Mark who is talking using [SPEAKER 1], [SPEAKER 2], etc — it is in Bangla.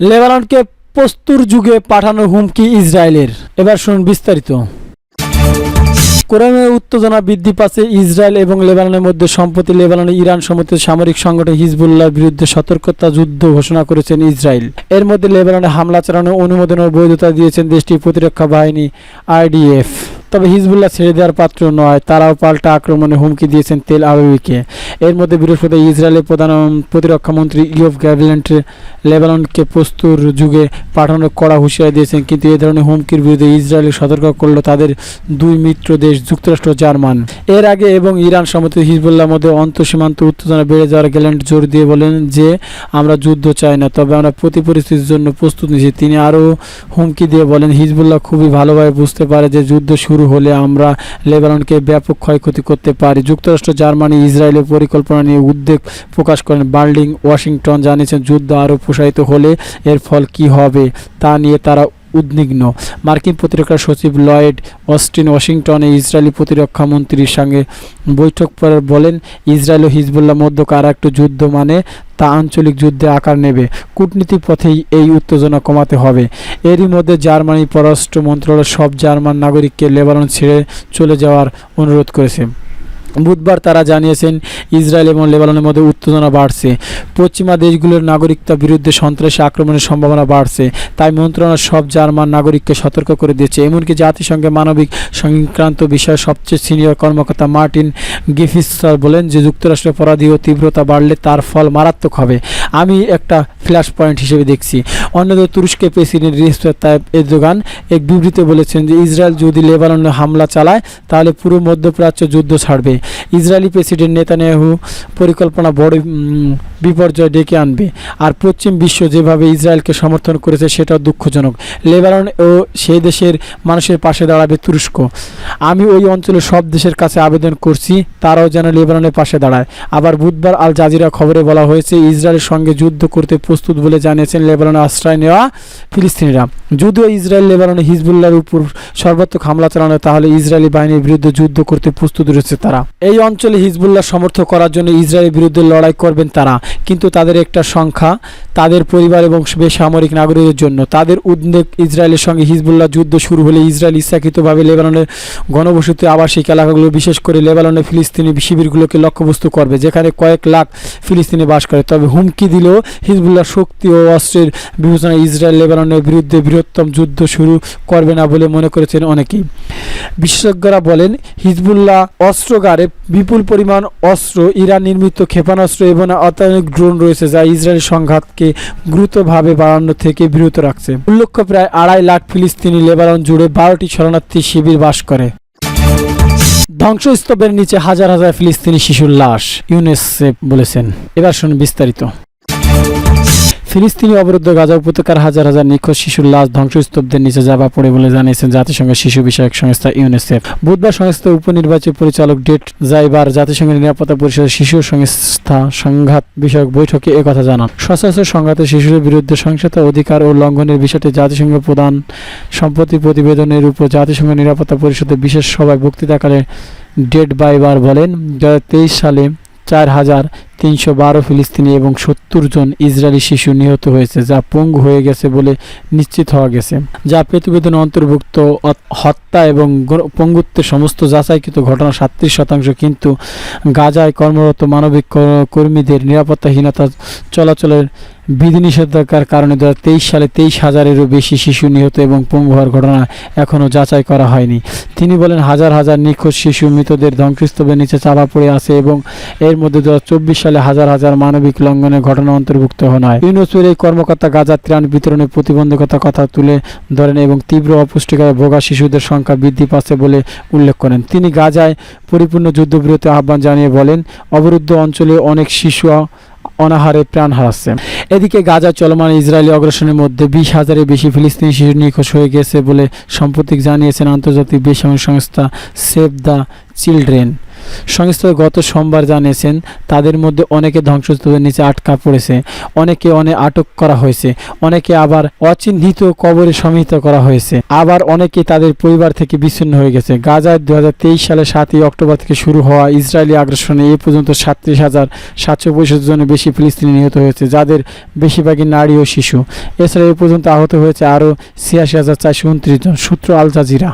[SPEAKER 1] লেবাননকে প্রস্তুর যুগে পাঠানোর হুমকি ইসরায়েলের। এবার শুনুন বিস্তারিত। কোরআনের উত্তেজনা বৃদ্ধি পাচ্ছে ইসরায়েল এবং লেবাননের মধ্যে। সম্প্রতি লেবাননে ইরান সমর্থিত সামরিক সংগঠন হিজবুল্লাহর বিরুদ্ধে সতর্কতা যুদ্ধ ঘোষণা করেছেন ইসরায়েল। এর মধ্যে লেবাননে হামলা চালানোর অনুমোদনের বৈধতা দিয়েছেন দেশটির প্রতিরক্ষা বাহিনী আইডিএফ। তবে হিজবুল্লাহ ছেড়ে দেওয়ার পাত্র নয়, তারাও পাল্টা আক্রমণে হুমকি দিয়েছেন তেল আবিবকে। এর মধ্যে বৃহস্পতিবার ইসরায়েলের প্রধান প্রতিরক্ষা মন্ত্রী ইয়োভ গ্যালেন্ট লেবাননকে প্রস্তুর যুগে পাঠানোর কড়া হুঁশিয়ারি দিয়েছেন, কিন্তু এ ধরনের হুমকির বিরুদ্ধে ইসরায়েল সতর্ক করল তাদের দুই মিত্র দেশ যুক্তরাষ্ট্র ও জার্মান। এর আগে এবং ইরান সমর্থিত হিজবুল্লাহর মধ্যে অন্তঃসীমান্ত উত্তেজনা বেড়ে যাওয়ার গ্যালেন্ট জোর দিয়ে বলেন যে আমরা যুদ্ধ চাই না, তবে আমরা প্রতি পরিস্থিতির জন্য প্রস্তুত নিয়েছি। তিনি আরও হুমকি দিয়ে বলেন, হিজবুল্লাহ খুবই ভালোভাবে বুঝতে পারে যে যুদ্ধ শুরু হলে আমরা লেবাননকে ব্যাপক ক্ষয়ক্ষতি করতে পারি। যুক্তরাষ্ট্র, জার্মানি ইসরায়েলের পরিকল্পনা নিয়ে উদ্বেগ প্রকাশ করেন। বার্লিন, ওয়াশিংটন জানিয়েছেন যুদ্ধ আরও প্রসারিত হলে এর ফল কী হবে তা নিয়ে তারা উদ্বিগ্ন। মার্কিন প্রতিরক্ষা সচিব লয়েড অস্টিন ওয়াশিংটনে ইসরায়েলি প্রতিরক্ষা মন্ত্রীর সঙ্গে বৈঠক করে বলেন, ইসরায়েল ও হিজবুল্লাহ মধ্যকার একটু যুদ্ধ মানে তা আঞ্চলিক যুদ্ধে আকার নেবে। কূটনীতিক পথেই এই উত্তেজনা কমাতে হবে। এরই মধ্যে জার্মানির পররাষ্ট্র মন্ত্রণালয় সব জার্মান নাগরিককে লেবানন ছেড়ে চলে যাওয়ার অনুরোধ করেছে। বুধবার তারা জানিয়েছেন ইসরায়েল এবং লেবাননের মধ্যে উত্তেজনা বাড়ছে। পশ্চিমা দেশগুলোর নাগরিকতার বিরুদ্ধে সন্ত্রাসী আক্রমণের সম্ভাবনা বাড়ছে, তাই মন্ত্রণালয় সব জার্মান নাগরিককে সতর্ক করে দিয়েছে। এমনকি জাতিসংঘের মানবিক সংক্রান্ত বিষয়ে সবচেয়ে সিনিয়র কর্মকর্তা মার্টিন গিফিসার বলেন যে যুক্তরাষ্ট্রের অপরাধী ও তীব্রতা বাড়লে তার ফল মারাত্মক হবে। আমি একটা ফ্ল্যাশ পয়েন্ট হিসেবে দেখছি। অন্যদের তুরস্কের প্রেসিডেন্ট রিসেপ তাইপ এরদোগান এক বিবৃতিতে বলেছেন যে ইসরায়েল যদি লেবাননে হামলা চালায় তাহলে পুরো মধ্যপ্রাচ্য যুদ্ধ ছাড়বে। ইসরায়েলি প্রেসিডেন্ট নেতানিয়াহু পরিকল্পনা বড় বিপর্যয় ডেকে আনবে। আর পশ্চিম বিশ্ব যেভাবে ইসরায়েলকে সমর্থন করেছে সেটাও দুঃখজনক। লেবানন ও সেই দেশের মানুষের পাশে দাঁড়াবে তুরস্ক। আমি ওই অঞ্চলের সব দেশের কাছে আবেদন করছি তারাও যেন লেবাননের পাশে দাঁড়ায়। আবার বুধবার আল জাজিরা খবরে বলা হয়েছে ইসরায়েলের সঙ্গে যুদ্ধ করতে প্রস্তুত বলে জানিয়েছেন লেবাননে আশ্রয় নেওয়া ফিলিস্তিনিরা। যদিও ইসরায়েল লেবাননে হিজবুল্লাহর উপর সর্বাত্মক হামলা চালানো, তাহলে ইসরায়েলি বাহিনীর বিরুদ্ধে যুদ্ধ করতে প্রস্তুত রয়েছে তারা। এই অঞ্চলে হিজবুল্লাহ সমর্থন করার জন্য ইসরায়েলের বিরুদ্ধে লড়াই করবেন তারা, কিন্তু তাদের একটা সংখ্যা তাদের পরিবার এবং বেসামরিক নাগরিকদের জন্য। তাদের উদ্বেগ ইসরায়েলের সঙ্গে হিজবুল্লাহ যুদ্ধ শুরু হলে ইসরায়েল ইচ্ছাকৃতভাবে লেবাননের ঘনবসতি আবাসিক এলাকাগুলো, বিশেষ করে লেবাননের ফিলিস্তিনি শিবিরগুলোকে লক্ষ্যবস্তু করবে, যেখানে কয়েক লাখ ফিলিস্তিনি বাস করে। তবে হুমকি দিলেও হিজবুল্লাহ শক্তি ও অস্ত্রের বিবেচনায় ইসরায়েল লেবাননের বিরুদ্ধে বৃহত্তম যুদ্ধ শুরু করবে না বলে মনে করেছেন অনেকেই। বিশেষজ্ঞরা বলেন হিজবুল্লাহ অস্ত্রাগারে বিপুল পরিমাণ অস্ত্র, ইরান নির্মিত ক্ষেপণাস্ত্র এবং অত্যাধুনিক ড্রোন রয়েছে, যা ইসরায়েলের সংঘাতকে গুরুতরভাবে বাড়ানো থেকে বিরত রাখছে। উল্লেখ্য, প্রায় 2.5 লাখ ফিলিস্তিনি লেবানন জুড়ে 12টি শরণার্থী শিবির বাস করে। ধ্বংসস্তূপের নিচে হাজার হাজার ফিলিস্তিনি শিশুর লাশ, ইউনিসেফ বলেছেন। এবার শুনুন বিস্তারিত। ফিলিস্তিনি অবরুদ্ধ গাজা উপত্যকার হাজার হাজার নিখোঁজ শিশুর লাশ ধ্বংসস্তূপদের নিচে চাপা পড়ে বলে জানিয়েছেন জাতিসংঘের শিশু বিষয়ক সংস্থা ইউনিসেফ। বুধবার সংস্থার উপনির্বাচিত পরিচালক ডেট জাইবার জাতিসংঘের নিরাপত্তা পরিষদের শিশু সংস্থা সংঘাত বিষয়ক বৈঠকে একথা জানান। সশস্ত্র সংঘাতে শিশুদের বিরুদ্ধে সহিংসতা, অধিকার ও লঙ্ঘনের বিষয়টি জাতিসংঘ প্রধান সম্প্রতি প্রতিবেদনের উপর জাতিসংঘ নিরাপত্তা পরিষদের বিশেষ সভায় বক্তৃতাকালে ডেট বাইবার বলেন, 2023 সালে 4,312 ফিলিস্তিনি এবং 70 জন ইসরায়েলি শিশু নিহত হয়েছে, যা পঙ্গু হয়ে গেছে বলে নিশ্চিত হওয়া গেছে, যা প্রতিবেদনে অন্তর্ভুক্ত হত্যা এবং পঙ্গুত্বের সমস্ত যাচাইকৃত ঘটনা 37%। কিন্তু গাজায় কর্মরত মানবিক কর্মীদের নিরাপত্তাহীনতা, চলাচলের বিধিনিষেধাজ্ঞার কারণে 2023 সালে 23,000-এরও বেশি শিশু নিহত এবং পঙ্গু হওয়ার ঘটনা এখনও যাচাই করা হয়নি। তিনি বলেন, হাজার হাজার নিখোঁজ শিশু মৃতদের ধ্বংসস্তূপের নিচে চাপা পড়ে আছে এবং এর মধ্যে 2024 সালে হাজার হাজার মানবিক লঙ্ঘনের ঘটনা অন্তর্ভুক্ত হয়। ইউনিসেফের এই কর্মকর্তা গাজার ত্রাণ বিতরণে প্রতিবন্ধকতার কথা তুলে ধরেন এবং তীব্র অপুষ্টিকরে ভোগা শিশুদের সংখ্যা বৃদ্ধি পাচ্ছে বলে উল্লেখ করেন। তিনি গাজায় পরিপূর্ণ যুদ্ধবিরতি আহ্বান জানিয়ে বলেন, অবরুদ্ধ অঞ্চলে অনেক শিশু অনাহারে প্রাণ হারাচ্ছে। এদিকে গাজা চলমান ইসরায়েলি অগ্রাসনের মধ্যে 20,000-এর বেশি ফিলিস্তিনি শিশু নিখোঁজ হয়ে গেছে বলে সম্প্রতি জানিয়েছেন আন্তর্জাতিক বেসামরিক সংস্থা সেভ দ্য চিলড্রেন। সংস্থা গত সোমবার জানিয়েছেন তাদের মধ্যে অনেকে ধ্বংসস্তূপের নিচে আটকা পড়েছে, অনেকে আটক করা হয়েছে, অনেকে আবার অচিহ্নিত কবরে সমাহিত করা হয়েছে, আবার অনেকে তাদের পরিবার থেকে বিচ্ছিন্ন হয়ে গেছে। গাজায় 2023 সালের 7ই অক্টোবর থেকে শুরু হওয়া ইসরায়েলি আগ্রাসনে এ পর্যন্ত 37,765 জনের বেশি ফিলিস্তিনি নিহত হয়েছে, যাদের বেশিরভাগই নারী ও শিশু। এছাড়া এ পর্যন্ত আহত হয়েছে আরও 86,429 জন। সূত্র আল জাজিরা।